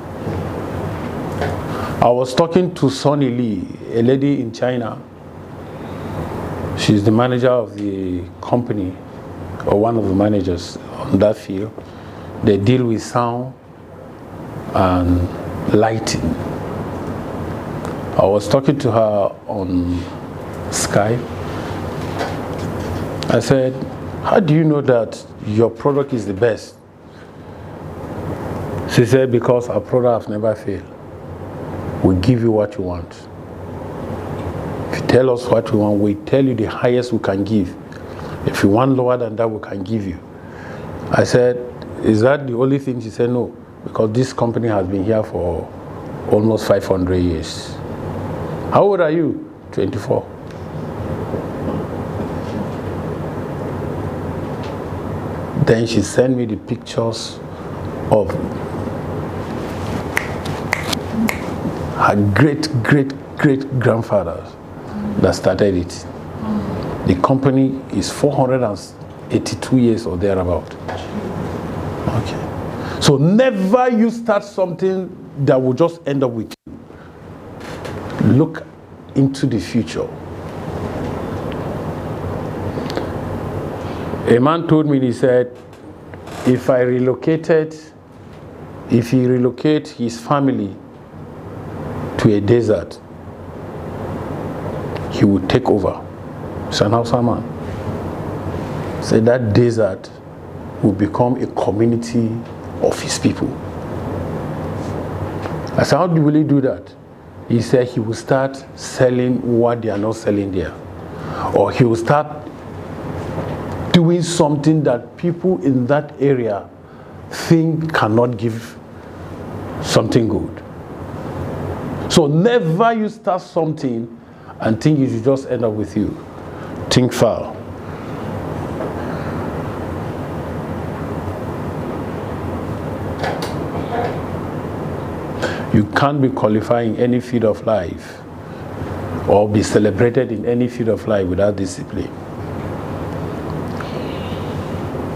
I was talking to Sonny Lee, a lady in China. She's the manager of the company, or one of the managers on that field. They deal with sound and lighting. I was talking to her on Skype. I said, how do you know that your product is the best? She said, because our product has never failed. We give you what you want. If you tell us what we want, we tell you the highest we can give. If you want lower than that, we can give you. I said, is that the only thing? She said, no, because this company has been here for almost 500 years. How old are you? 24. Then she sent me the pictures of her great-great-great-grandfathers that started it. The company is 482 years or thereabout. Okay. So never you start something that will just end up with you. Look into the future. A man told me, he said, if he relocated his family to a desert, he would take over. It's an Hausa man. So that desert will become a community of his people. I said, how will he do that? He said he will start selling what they are not selling there. Or he will start doing something that people in that area think cannot give something good. So never you start something and think it will just end up with you. Think far. You can't be qualified in any field of life or be celebrated in any field of life without discipline.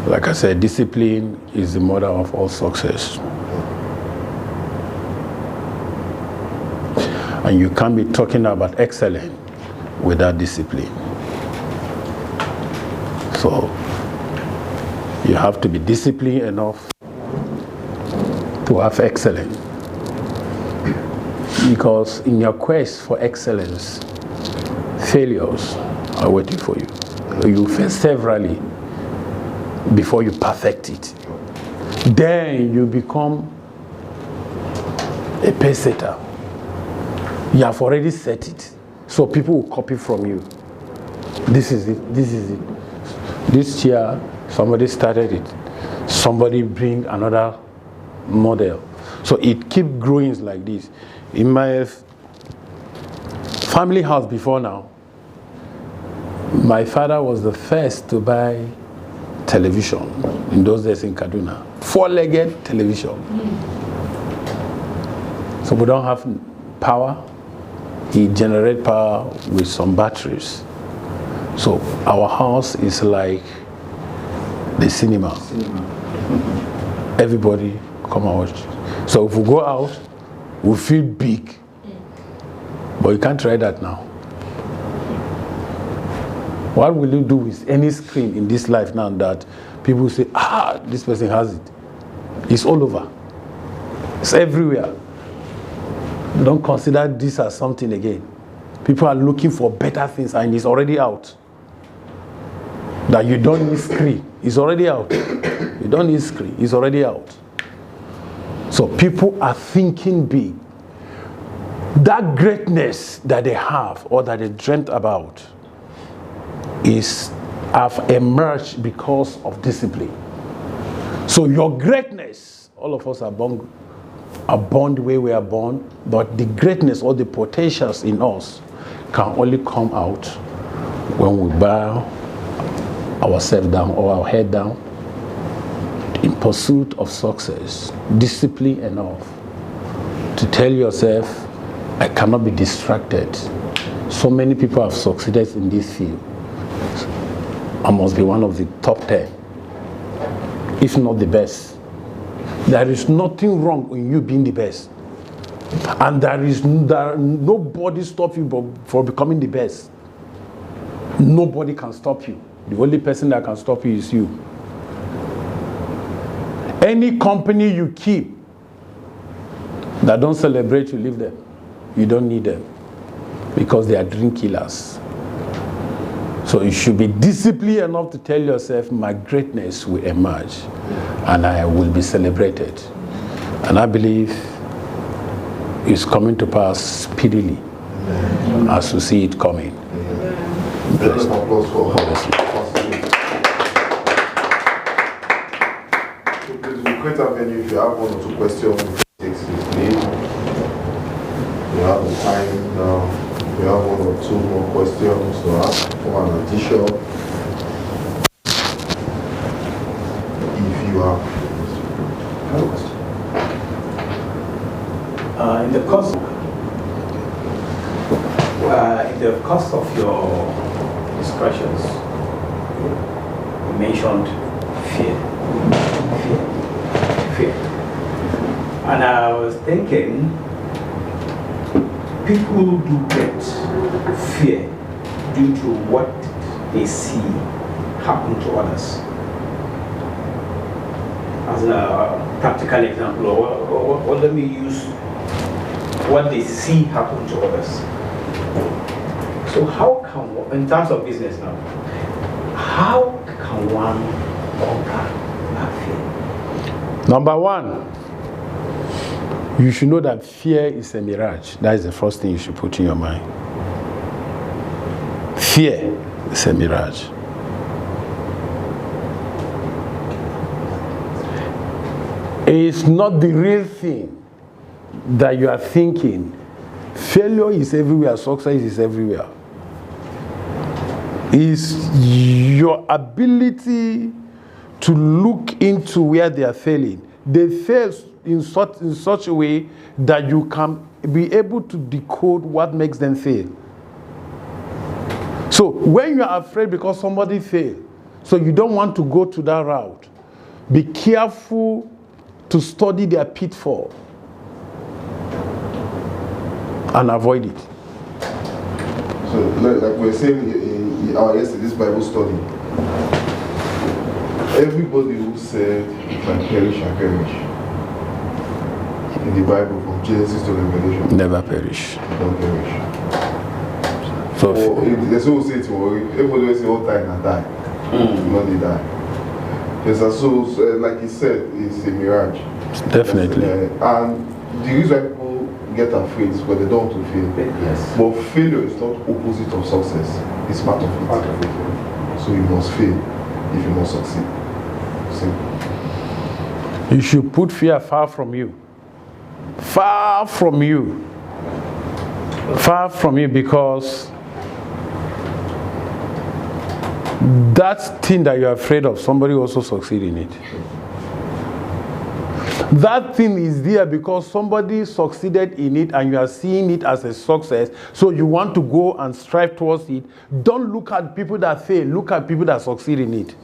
Like I said, discipline is the mother of all success. And you can't be talking about excellence without discipline. So you have to be disciplined enough to have excellence. Because in your quest for excellence, failures are waiting for you. You fail severally before you perfect it. Then you become a pace setter. You have already set it. So people will copy from you. This is it. This is it. This chair, somebody started it. Somebody bring another model. So it keeps growing like this. In my family house before now, my father was the first to buy television in those days in Kaduna. 4-legged television. So we don't have power. He generates power with some batteries. So our house is like the cinema. Everybody come and watch. So if we go out, we feel big. But you can't try that now. What will you do with any screen in this life now that people say, this person has it? It's all over. It's everywhere. Don't consider this as something again. People are looking for better things and it's already out. That you don't need screen. It's already out. You don't need screen. It's already out. So people are thinking big. That greatness that they have or that they dreamt about have emerged because of discipline. So your greatness, all of us are born the way we are born, but the greatness or the potentials in us can only come out when we bow ourselves down or our head down in pursuit of success. Discipline enough to tell yourself, I cannot be distracted. So many people have succeeded in this field. I must be one of the top 10, if not the best. There is nothing wrong in you being the best. And nobody stop you for becoming the best. Nobody can stop you. The only person that can stop you is you. Any company you keep that don't celebrate you, leave them. You don't need them because they are dream killers. So you should be disciplined enough to tell yourself, my greatness will emerge and I will be celebrated. And I believe it's coming to pass speedily as we see it coming. Bless you. Please, we create a venue if you have one or two questions. We have the time now. We have one or two more questions to ask for an addition. If you have a question. In the course of your discussions, you mentioned fear. And I was thinking, people do get fear due to what they see happen to others. As a practical example, or let me use what they see happen to others. So how can, in terms of business now, how can one conquer that fear? Number one, you should know that fear is a mirage. That is the first thing you should put in your mind. Fear is a mirage. It's not the real thing that you are thinking. Failure is everywhere, success is everywhere. It's your ability to look into where they are failing. They fail in such a way that you can be able to decode what makes them fail. So when you are afraid because somebody failed, so you don't want to go to that route, be careful to study their pitfall and avoid it. So like we're saying in our yesterday's Bible study, everybody who said, if I perish, I perish. In the Bible, from Genesis to Revelation, Never perish. don't perish. So there's always say to worry. Everybody say all time and die. Not they die. Yes, and so like he said, it's a mirage. Definitely. And the reason why people get afraid is because they don't want to fail. Yes. But failure is not opposite of success. It's part of it. So you must fail if you must succeed. Simple. You should put fear far from you. Far from you. Far from you, because that thing that you're afraid of, somebody also succeed in it. That thing is there because somebody succeeded in it and you are seeing it as a success, so you want to go and strive towards it. Don't look at people that fail, look at people that succeed in it.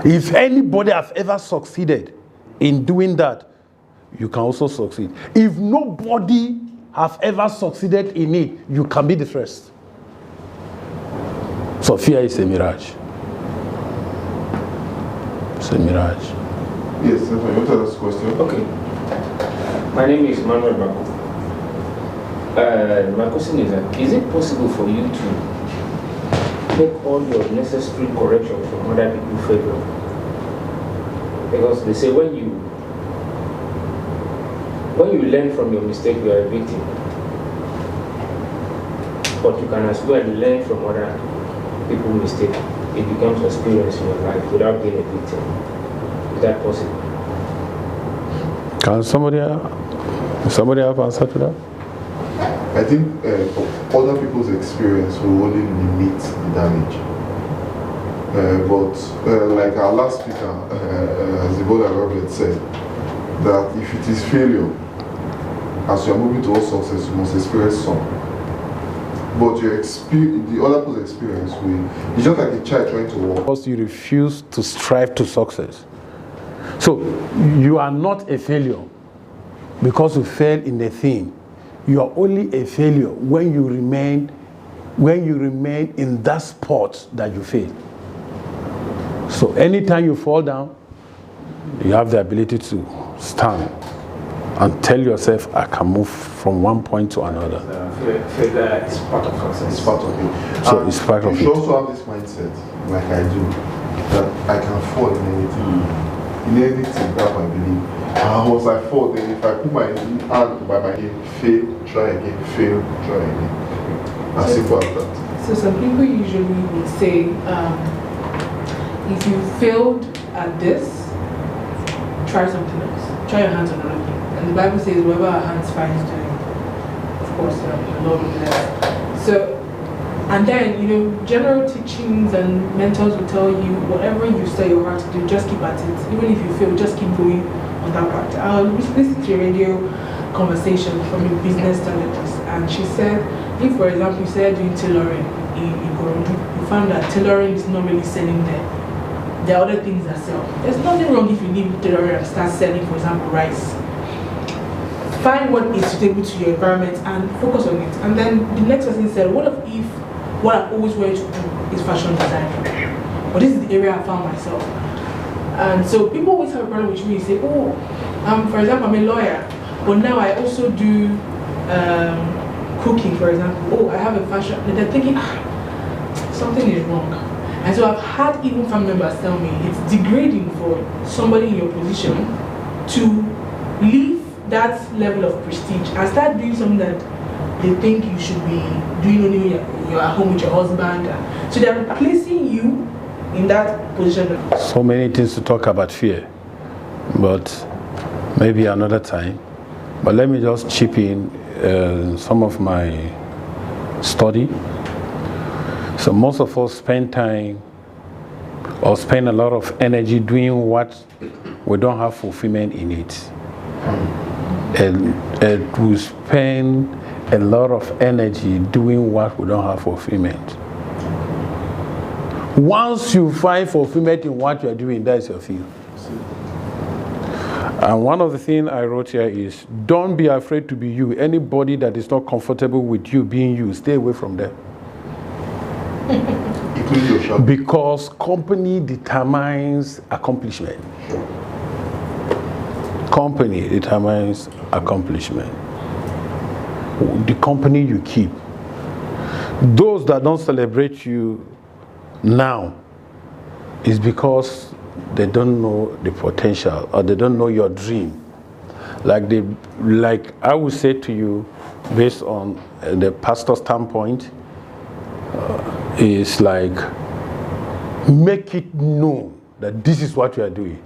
If anybody has ever succeeded in doing that, you can also succeed. If nobody has ever succeeded in it, you can be the first. So fear is a mirage. It's a mirage. Yes, you want to ask a question? Okay. My name is Manuel Bako. My question is is it possible for you to make all your necessary corrections from other people's favor? Because they say when you learn from your mistake, you are a victim. But you can as well learn from other people's mistake. It becomes experience in your life without being a victim. Is that possible? Can somebody have answer to that? I think other people's experience will only limit the damage. But like our last speaker, as the brother Robert said, that if it is failure, as you are moving towards success, you must experience some. But the other people's experience it's just like a child trying to walk. Because you refuse to strive to success. So you are not a failure because you fail in a thing. You are only a failure when you remain in that spot that you fail. So anytime you fall down, you have the ability to stand and tell yourself, I can move from one point to another. Failure is part of success. It's part of it. So it's part of it. You also have this mindset, like I do, that I can fall in anything. In anything that I believe. And once I fall, then if I put my hand by my head, fail, try again, fail, try again. As simple as that. So some people usually would say, if you failed at this, try something else. Try your hands on another thing. And the Bible says, whoever our hands finds doing, of course, the Lord will bless. So, and then, general teachings and mentors will tell you, whatever you say your heart to do, just keep at it. Even if you fail, just keep going on that part. I listened to a radio conversation from a business therapist, and she said, if, for example, you started doing tailoring in Gorodu, you found that tailoring is not really selling there. There are other things that sell. There's nothing wrong if you leave tailoring and start selling, for example, rice. Find what is suitable to your environment and focus on it. And then the next person said, what if what I've always wanted to do is fashion design? But this is the area I found myself. And so people always have a problem with me and say, for example, I'm a lawyer, but now I also do cooking, for example. I have a fashion. And they're thinking, something is wrong. And so I've had even family members tell me it's degrading for somebody in your position to leave that level of prestige and start doing something that they think you should be doing only when you're at home with your husband. So they're replacing you in that position. So many things to talk about fear, but maybe another time. But let me just chip in some of my study. So most of us spend time or spend a lot of energy doing what we don't have fulfillment in it. And we spend a lot of energy doing what we don't have fulfillment. Once you find fulfillment in what you are doing, that is your field. And one of the things I wrote here is, don't be afraid to be you. Anybody that is not comfortable with you being you, stay away from them. Because company determines accomplishment. Company determines accomplishment. The company you keep. Those that don't celebrate you now is because they don't know the potential or they don't know your dream. Like I would say to you, based on the pastor's standpoint, is like, make it known that this is what you are doing.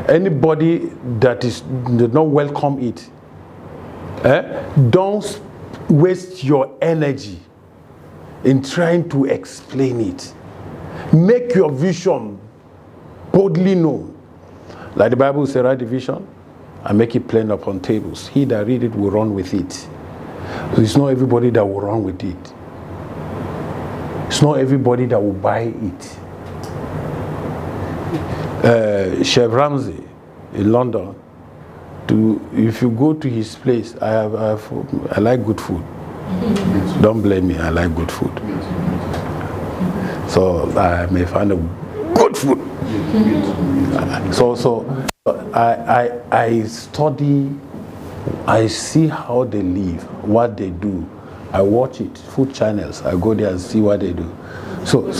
Anybody that did not welcome it, don't waste your energy in trying to explain it. Make your vision boldly known. Like the Bible says, write the vision and make it plain upon tables. He that read it will run with it. So it's not everybody that will run with it. It's not everybody that will buy it. Chef Ramsey in London, if you go to his place, I like good food. Don't blame me, I like good food. So I may find a good food. So I study, I see how they live, what they do. I watch it, food channels. I go there and see what they do. So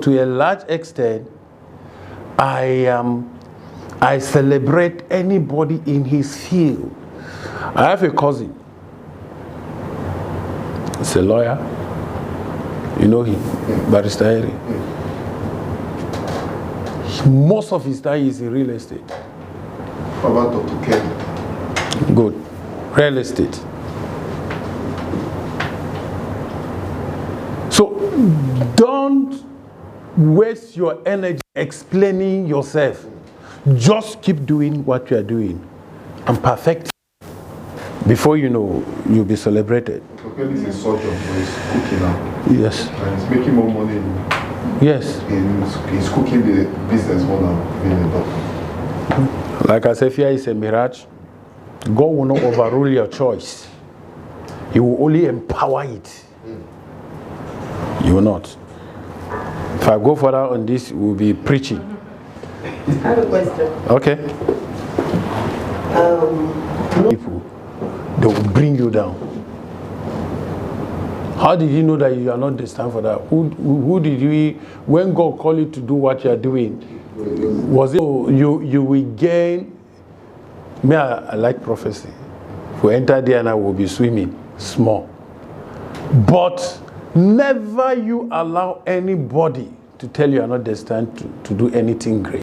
to a large extent, I celebrate anybody in his field. I have a cousin. He's a lawyer. You know him, Barrister Harry. Most of his time is in real estate. How about Dr. Ken? Good. Real estate. So don't waste your energy explaining yourself. Just keep doing what you are doing and perfect it. Before you know, you'll be celebrated. Dr. Ken is a surgeon, but he's cooking now. Yes. And he's making more money. Yes. He's cooking the business more than being a doctor. Like I said, fear is a mirage. God will not overrule your choice. He will only empower it. You will not. If I go further on this, we'll be preaching. I have a question. Okay. People, they will bring you down. How did you know that you are not destined for that? Who did you, when God called you to do what you are doing, was it you will gain? Me, I like prophecy. If we enter there and I will be swimming small. But never you allow anybody to tell you are not destined to do anything great.